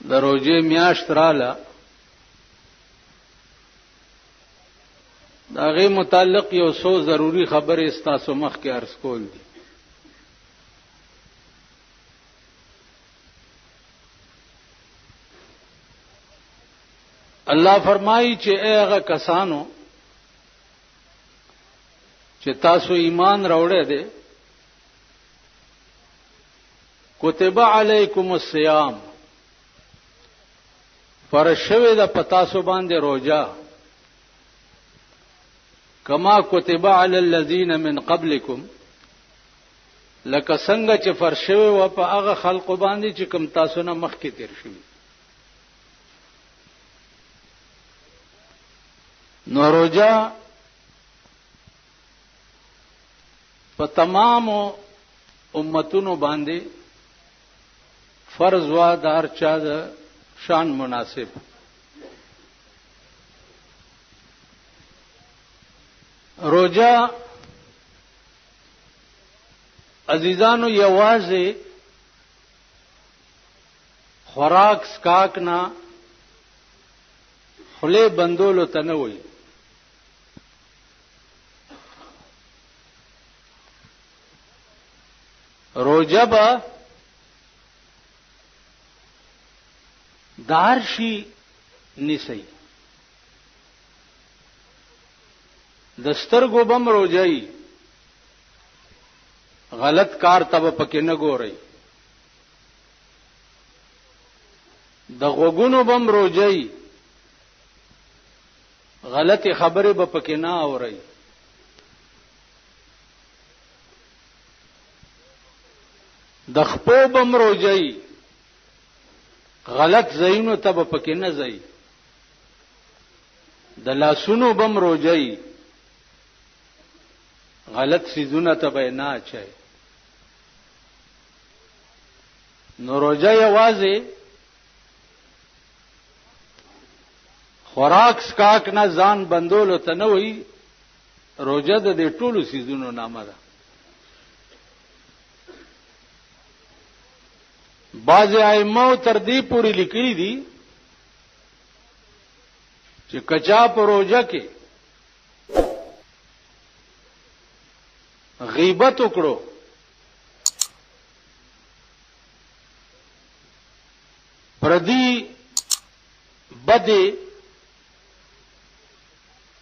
د روزې میاشت رااله د هغې متعلق یو څو ضروري خبرې ستاسو مخکې عرض کول دي. الله فرمایي چې اے هغه کسانو چې تاسو ایمان راوړی دی، کتب علیکم الصیام، فرض شوی ده په تاسو باندې روزه، کما کتب علی الذین من قبلکم، لکه څنګه چې فرض شوی و په هغه خلقو باندې چې کوم تاسو نه مخکې تیر شوي. نو روزه په تمامو امتونو باندې فرض وا د هر چا د شان مناسب. روزه عزیزانو یوازې خوراک سکاک نه خله بندولو ته نه وایي. روزه به دار شي نیسي، د سترګو بم روزي، غلط کار ته پکې نه ګوري، د غوګونو بم روزي، غلطي خبره به پکې نه اوري. د خپو بم روزي، غلط ځایونو ته به پکې نه ځي. د لاسونو بم روزي، غلط سیزونه ته به نه اچي. نو روزه یوازې خوراک سکاک نه ځان بندولو ته نه وایي، روزه د دې ټولو سیزونو نامه ده. بعض ائمه تر دې پورې لیکلي دي چې کچا په روزه کې غیبت وکړو، پردی بده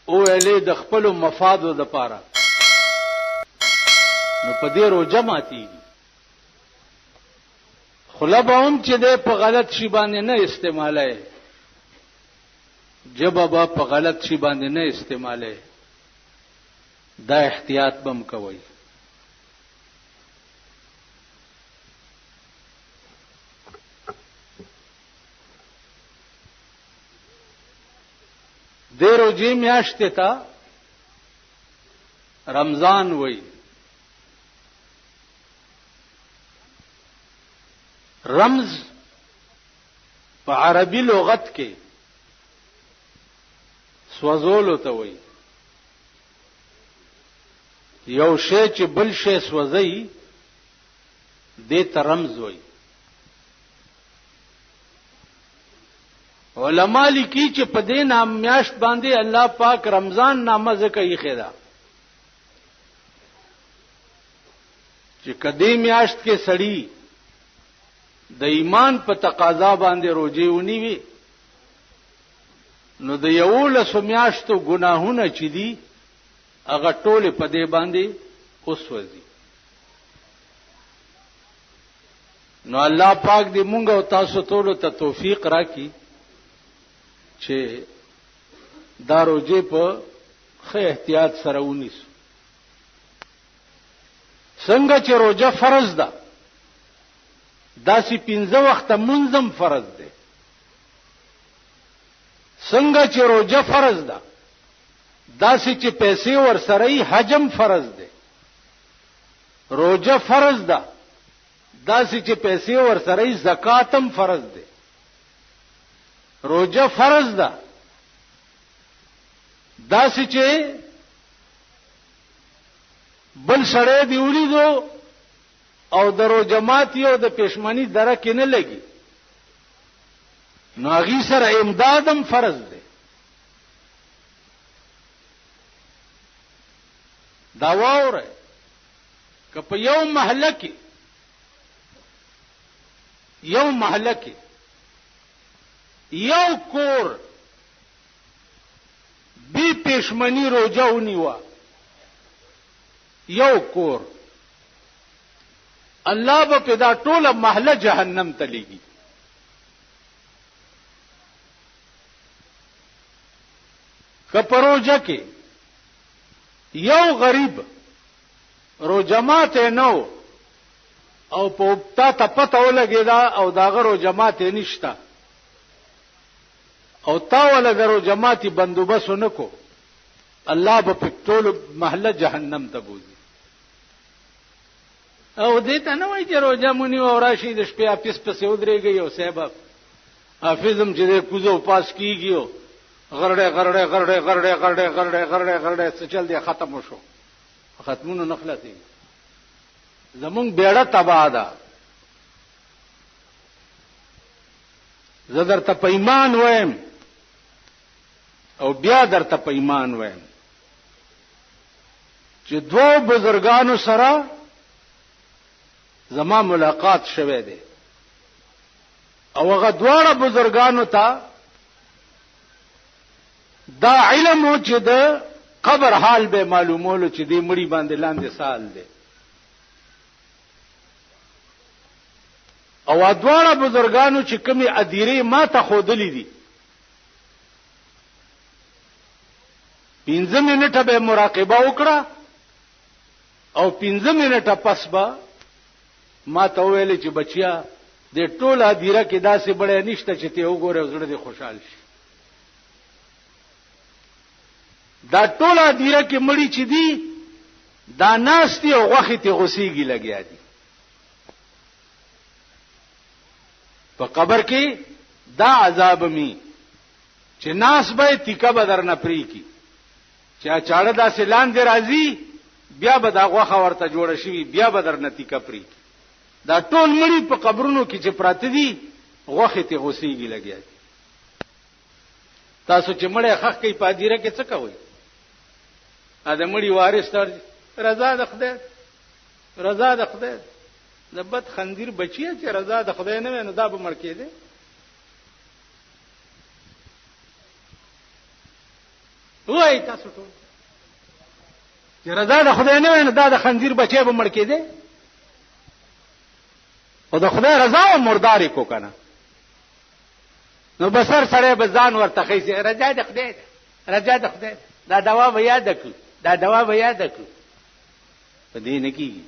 او اله د خپل مفادو د پاره، نو په دې روزه ماتي. خلبهم چې ده په غلط شی باندې نه استعماله، جبه په غلط شی باندې نه استعماله، دا احتیاط بم کوي. د روزې میاشت ته رمضان وایي. رمز په عربي لغت کې سوځولو ته وایي. یو شی چې بل شی سوځي دې ته رمز وایي. علما لیکي چې په دې نام میاشت باندې الله پاک رمضان نامه ځکه یې خېدا چې کدی میاشت کې سړی د ایمان په تقاضا باندې روزي ونیوي، نو د یو لسو میاشتو ګناهونه چې دي هغه ټول په دې باندې اوسوځي. نو الله پاک دې مونږ او تاسو ټول ته توفیق راکړي چې دا روزه په ښه احتیاط سره ونیسو. څنګه چې روزه فرض ده، داسې 15 وخته منظم فرض ده. څنګه چې روزه فرض ده، داسې چې پیسې ور سره حجم فرض ده. روزه فرض ده، داسې چې پیسې ور سره زکاتم فرض ده. روزه فرض ده، داسې چې بل سړی دی ولیدو او درو جماعت یو د پښمنی درکه نه لګي، نو هغه سره امدادم فرض دی. دا وره که په یو محله کې یو کور بی پښمنی روزه ونیوا، یو کور، الله به پیدا ټوله محله جهنم ته لېږي. که په روزه کې یو غریب روزه ماته نو او په تا پته ولګېدا او داغه روزه ماته نشتا او تا ولا درو جماعتي بندوبست نکو، الله به ټول محله جهنم ته بوزي. او دې ته نه وایي چې روزه مونږ او راشي د شپې اپس پسې ودرېږي او صاحب حافظم چې کوزو پاس کیږي غرړې غرړې غرړې غرړې غرړې غرړې غرړې غرړې څه چل دی ختم شو، ختمونه نخلتي زمونږ بیړه تباہ ده. زه درته په ایمان وایم او بیا درته په ایمان وایم چې دوه بزرګانو سره زما ملاقات شوه دی او هغه دواړه بزرګانو ته دا علم چې د قبر حال به معلومولو چې دې مړی باندې لاندې سال دی او دواړه بزرګانو چې کومي اديره ما ته خودلې دي 15 منټه به مراقبه وکړه او 15 منټه پس به ما ته ویل چې بچیا د ټوله اديره کې داسې بړې نشته چې ته وګوره زړه دې خوشحال شي. دا ټوله اديره کې مړی چې دي دا ناشتي او غوخي ته غسیږي لګیا دي. په قبر کې دا عذاب می چې ناس به تیکا بدر نه پری کی چا چاړه داسې لاندې راځي بیا به دا غوخه ورته جوړ شي بیا بدر نه تیکا پری کی. دا ټول مړي په قبرونو کې چې پراته دي غوخه ته غسیږي لګیا دي. تاسو چې مړی خخ کوي پادیره کې څه کوي؟ ا د مړي وارث تر رضا د خدای رضا د خدای د بد خندیر بچی چې رضا د خدای نه نو دا به مړ کېده. وای تاسو ټول چې رضا د خدای نه نو دا د خندیر بچی به مړ کېده او د خدای رضا او مرداري کو کنه نو بسر سره به ځان ورته خېسي رضا د خدای رضا د خدای دا دوا به یاد کړ دا دوا به یاد کړ په دې نه کیږي.